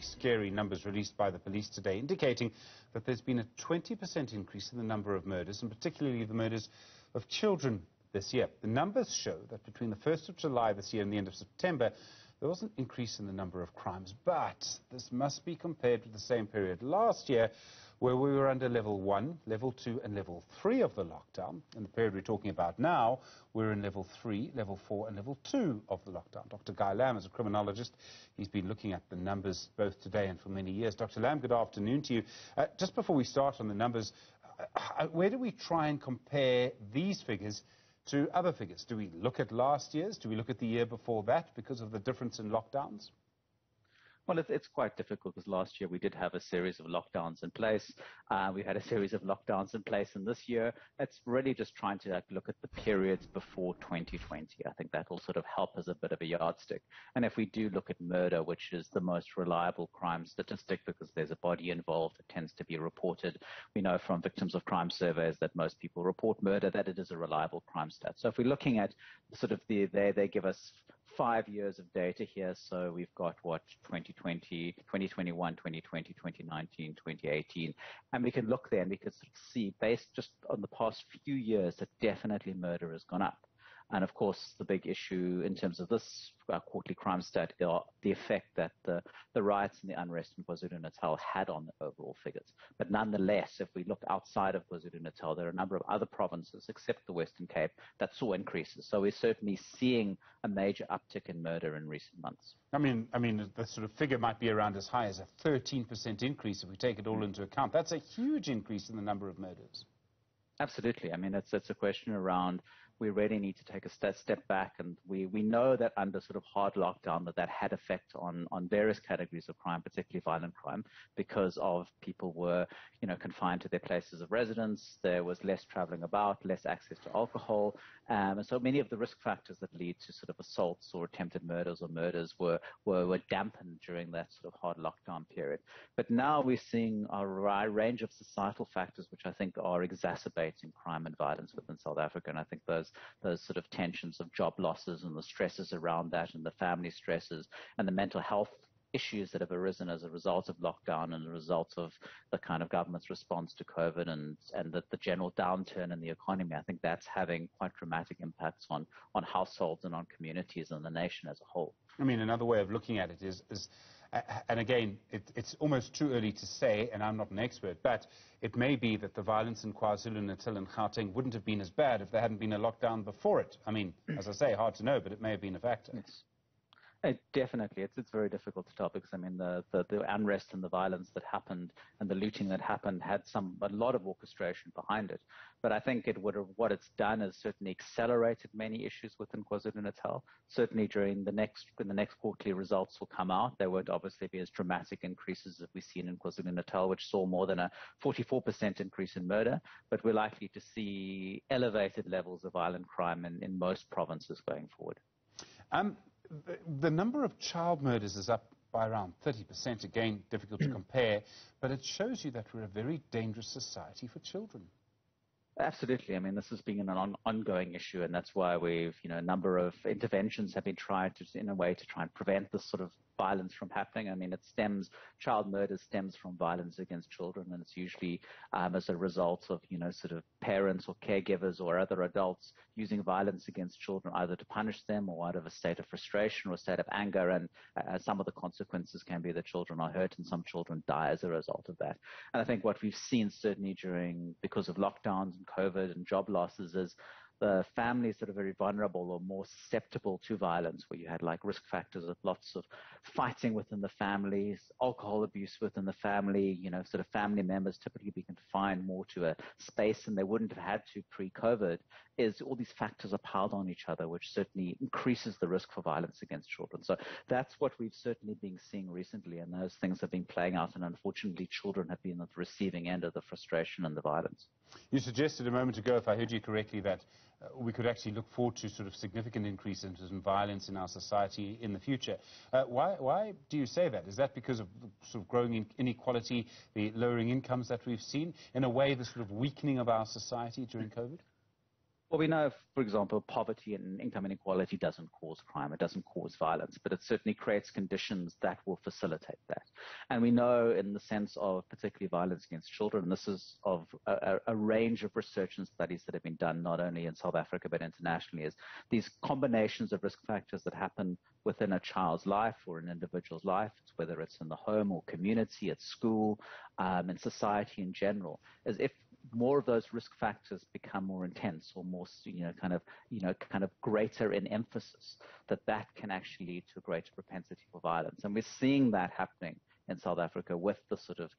absolutely scary numbers released by the police today, indicating that there's been a 20% increase in the number of murders, and particularly the murders of children this year. The numbers show that between the 1st of July this year and the end of September, there was an increase in the number of crimes, but this must be compared with the same period last year, where we were under level 1, level 2 and level 3 of the lockdown. In the period we're talking about now, we're in level 3, level 4 and level 2 of the lockdown. Dr Guy Lamb is a criminologist. He's been looking at the numbers both today and for many years. Dr Lamb, good afternoon to you. Just before we start on the numbers, where do we try and compare these figures to other figures? Do we look at last year's? Do we look at the year before that because of the difference in lockdowns? Well, it's quite difficult because last year we did have a series of lockdowns in place. We had a series of lockdowns in place, and this year it's really just trying to look at the periods before 2020. I think that will sort of help as a bit of a yardstick. And if we do look at murder, which is the most reliable crime statistic because there's a body involved, it tends to be reported. We know from victims of crime surveys that most people report murder, that it is a reliable crime stat. So if we're looking at sort of they give us 5 years of data here. So we've got 2020, 2021, 2020, 2019, 2018. And we can look there and we can sort of see, based just on the past few years, that definitely murder has gone up. And of course, the big issue in terms of this quarterly crime stat are the effect that the riots and the unrest in KwaZulu-Natal had on the overall figures. But nonetheless, if we look outside of KwaZulu-Natal, there are a number of other provinces, except the Western Cape, that saw increases. So we're certainly seeing a major uptick in murder in recent months. I mean, the sort of figure might be around as high as a 13% increase if we take it all into account. That's a huge increase in the number of murders. Absolutely. I mean, it's a question around we really need to take a step back, and we know that under sort of hard lockdown that had effect on various categories of crime, particularly violent crime, because of people were, confined to their places of residence. There was less traveling about, less access to alcohol, and so many of the risk factors that lead to sort of assaults or attempted murders or murders were dampened during that sort of hard lockdown period. But now we're seeing a range of societal factors which I think are exacerbating crime and violence within South Africa, and I think those sort of tensions of job losses and the stresses around that and the family stresses and the mental health issues that have arisen as a result of lockdown and a result of the kind of government's response to COVID and the general downturn in the economy. I think that's having quite dramatic impacts on households and on communities and the nation as a whole. I mean, another way of looking at it is and again, it's almost too early to say, and I'm not an expert, but it may be that the violence in KwaZulu-Natal and Gauteng wouldn't have been as bad if there hadn't been a lockdown before it. I mean, as I say, hard to know, but it may have been a factor. Yes. Definitely. It's very difficult to tell because, I mean, the unrest and the violence that happened and the looting that happened had a lot of orchestration behind it. But I think what it's done is certainly accelerated many issues within KwaZulu-Natal. Certainly when the next quarterly results will come out, there won't obviously be as dramatic increases as we've seen in KwaZulu-Natal, which saw more than a 44% increase in murder. But we're likely to see elevated levels of violent crime in most provinces going forward. The number of child murders is up by around 30%. Again, difficult to compare, but it shows you that we're a very dangerous society for children. Absolutely. I mean, this has been an ongoing issue, and that's why a number of interventions have been tried in a way to try and prevent this sort of violence from happening. I mean, child murder stems from violence against children, and it's usually as a result of, sort of parents or caregivers or other adults using violence against children either to punish them or out of a state of frustration or a state of anger, and some of the consequences can be that children are hurt and some children die as a result of that. And I think what we've seen certainly because of lockdowns and COVID and job losses is the families that are very vulnerable or more susceptible to violence, where you had like risk factors of lots of fighting within the families, alcohol abuse within the family, sort of family members typically be confined more to a space and they wouldn't have had to pre-COVID, is all these factors are piled on each other, which certainly increases the risk for violence against children. So that's what we've certainly been seeing recently, and those things have been playing out, and unfortunately children have been at the receiving end of the frustration and the violence. You suggested a moment ago, if I heard you correctly, that we could actually look forward to sort of significant increases in violence in our society in the future. Why do you say that? Is that because of sort of growing inequality, the lowering incomes that we've seen, in a way the sort of weakening of our society during COVID? Well, we know, for example, poverty and income inequality doesn't cause crime, it doesn't cause violence, but it certainly creates conditions that will facilitate that. And we know in the sense of particularly violence against children, this is of a range of research and studies that have been done not only in South Africa but internationally, is these combinations of risk factors that happen within a child's life or an individual's life, whether it's in the home or community, at school, in society in general, as if more of those risk factors become more intense or more, kind of greater in emphasis, that can actually lead to a greater propensity for violence. And we're seeing that happening in South Africa with the sort of,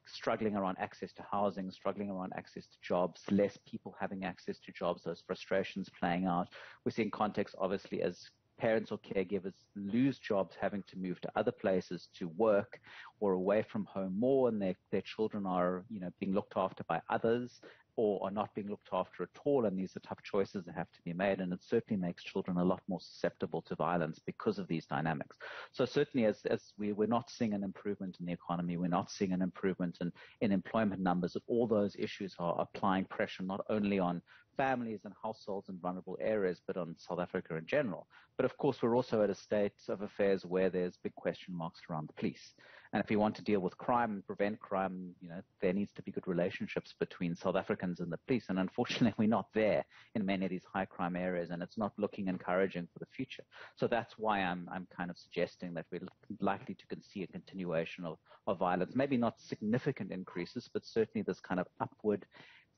struggling around access to housing, struggling around access to jobs, less people having access to jobs, those frustrations playing out. We're seeing context, obviously, as parents or caregivers lose jobs, having to move to other places to work or away from home more, and their children are, being looked after by others or are not being looked after at all, and these are tough choices that have to be made, and it certainly makes children a lot more susceptible to violence because of these dynamics. So certainly as we're not seeing an improvement in the economy, we're not seeing an improvement in employment numbers, all those issues are applying pressure not only on families and households in vulnerable areas, but on South Africa in general. But of course, we're also at a state of affairs where there's big question marks around the police. And if we want to deal with crime and prevent crime, there needs to be good relationships between South Africans and the police. And unfortunately, we're not there in many of these high crime areas, and it's not looking encouraging for the future. So that's why I'm kind of suggesting that we're likely to see a continuation of violence, maybe not significant increases, but certainly this kind of upward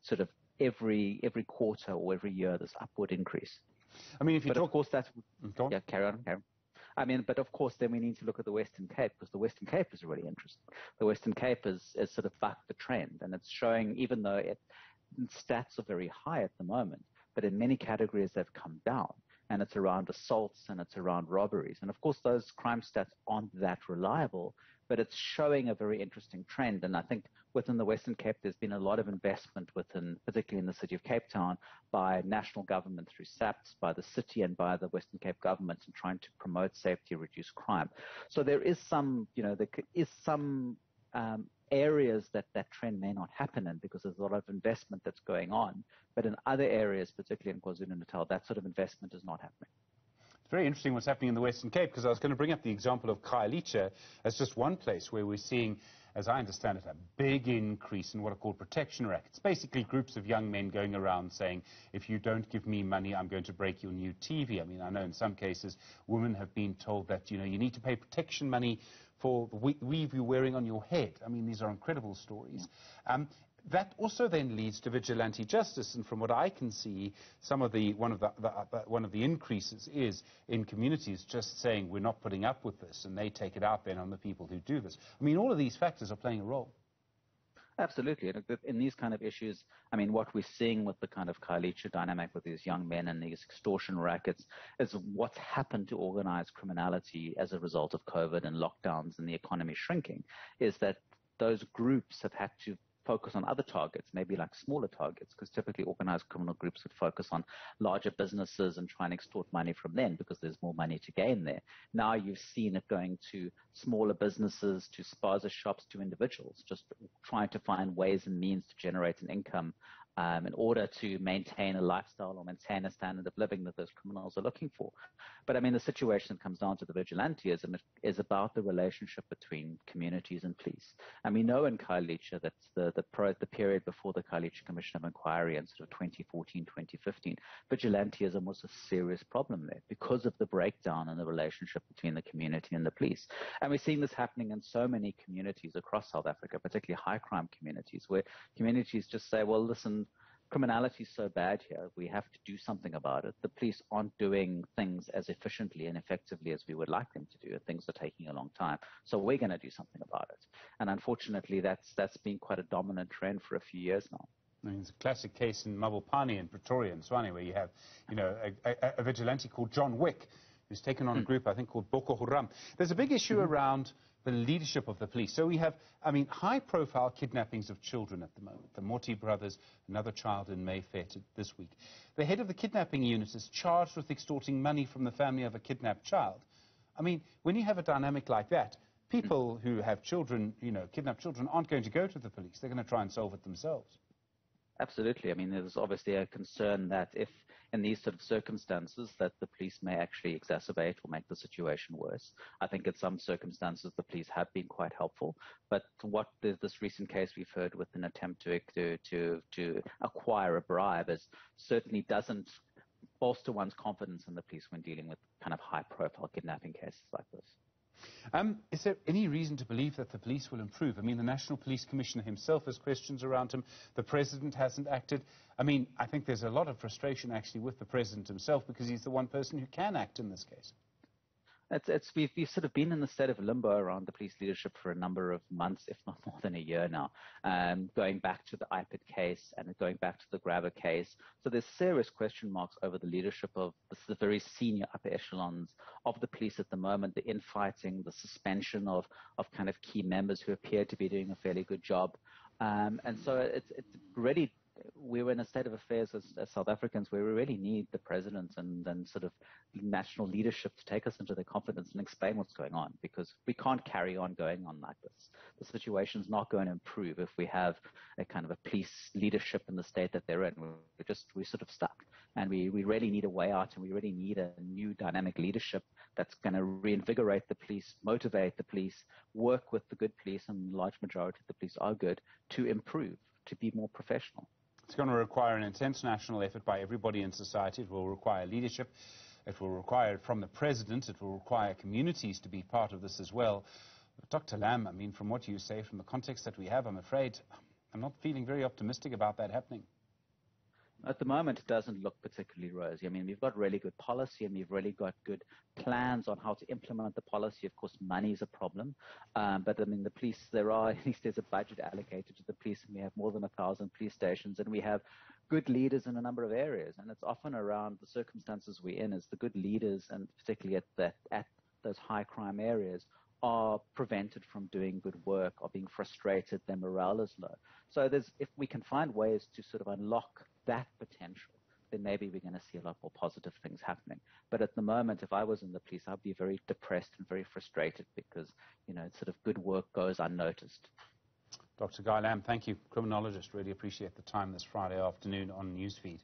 sort of every quarter or every year, this upward increase. I mean, if you but talk... Of course, that's... Yeah, carry on. I mean, but of course, then we need to look at the Western Cape, because the Western Cape is really interesting. The Western Cape is sort of bucked the trend, and it's showing, even though stats are very high at the moment, but in many categories they've come down, and it's around assaults and it's around robberies. And of course, those crime stats aren't that reliable, but it's showing a very interesting trend. And I think within the Western Cape, there's been a lot of investment particularly in the city of Cape Town, by national government through SAPS, by the city and by the Western Cape government, in trying to promote safety, reduce crime. So there is some, areas that trend may not happen in, because there's a lot of investment that's going on. But in other areas, particularly in KwaZulu-Natal, that sort of investment is not happening. It's very interesting what's happening in the Western Cape, because I was going to bring up the example of Khayelitsha as just one place where we're seeing, as I understand it, a big increase in what are called protection rackets. Basically, groups of young men going around saying, if you don't give me money, I'm going to break your new TV. I mean, I know in some cases women have been told that, you need to pay protection money for the weave you're wearing on your head. I mean, these are incredible stories. Yeah. That also then leads to vigilante justice, and from what I can see, one of the increases is in communities just saying we're not putting up with this, and they take it out then on the people who do this. I mean, all of these factors are playing a role. Absolutely. In these kind of issues, I mean, what we're seeing with the kind of Khayelitsha dynamic with these young men and these extortion rackets is what's happened to organized criminality as a result of COVID and lockdowns and the economy shrinking, is that those groups have had to focus on other targets, maybe like smaller targets, because typically organized criminal groups would focus on larger businesses and try and extort money from them because there's more money to gain there. Now you've seen it going to smaller businesses, to spaza shops, to individuals, just trying to find ways and means to generate an income in order to maintain a lifestyle or maintain a standard of living that those criminals are looking for. But I mean, the situation that comes down to the vigilantism is about the relationship between communities and police. And we know in Khayelitsha that the period before the Khayelitsha Commission of Inquiry in sort of 2014, 2015, vigilantism was a serious problem there because of the breakdown in the relationship between the community and the police. And we're seeing this happening in so many communities across South Africa, particularly high crime communities, where communities just say, well, listen, criminality is so bad here, we have to do something about it. The police aren't doing things as efficiently and effectively as we would like them to do, and things are taking a long time. So we're going to do something about it. And unfortunately, that's been quite a dominant trend for a few years now. I mean, it's a classic case in Mabopane in Pretoria and Swane, where you have, a vigilante called John Wick, who's taken on a group, I think, called Boko Haram. There's a big issue around the leadership of the police. So we have, high-profile kidnappings of children at the moment. The Moti brothers, another child in Mayfair this week. The head of the kidnapping unit is charged with extorting money from the family of a kidnapped child. I mean, when you have a dynamic like that, people who have children, kidnapped children, aren't going to go to the police. They're going to try and solve it themselves. Absolutely. I mean, there's obviously a concern that if in these sort of circumstances that the police may actually exacerbate or make the situation worse. I think in some circumstances the police have been quite helpful, but what this recent case we've heard with an attempt to acquire a bribe is certainly doesn't bolster one's confidence in the police when dealing with kind of high-profile kidnapping cases like this. Is there any reason to believe that the police will improve? I mean, the National Police Commissioner himself has questions around him. The President hasn't acted. I mean, I think there's a lot of frustration actually with the President himself because he's the one person who can act in this case. We've sort of been in a state of limbo around the police leadership for a number of months, if not more than a year now, going back to the iPad case and going back to the Grabber case. So there's serious question marks over the leadership of the very senior upper echelons of the police at the moment, the infighting, the suspension of kind of key members who appear to be doing a fairly good job. And so it's really, we're in a state of affairs as South Africans where we really need the president and sort of national leadership to take us into their confidence and explain what's going on, because we can't carry on going on like this. The situation's not going to improve if we have a kind of a police leadership in the state that they're in. We're sort of stuck, and we really need a way out, and we really need a new dynamic leadership that's going to reinvigorate the police, motivate the police, work with the good police, and the large majority of the police are good, to improve, to be more professional. It's going to require an intense national effort by everybody in society. It will require leadership. It will require it from the President. It will require communities to be part of this as well. Dr. Lamb, I mean, from what you say, from the context that we have, I'm afraid I'm not feeling very optimistic about that happening. At the moment, it doesn't look particularly rosy. I mean, we've got really good policy and we've really got good plans on how to implement the policy. Of course, money is a problem. But I mean, the police, at least there's a budget allocated to the police, and we have more than 1,000 police stations, and we have good leaders in a number of areas. And it's often around the circumstances we're in, is the good leaders, and particularly at those high crime areas, are prevented from doing good work, or being frustrated, their morale is low. So if we can find ways to sort of unlock that potential, then maybe we're going to see a lot more positive things happening. But at the moment, if I was in the police, I'd be very depressed and very frustrated because, sort of good work goes unnoticed. Dr. Guy Lamb, thank you. Criminologist, really appreciate the time this Friday afternoon on Newsfeed.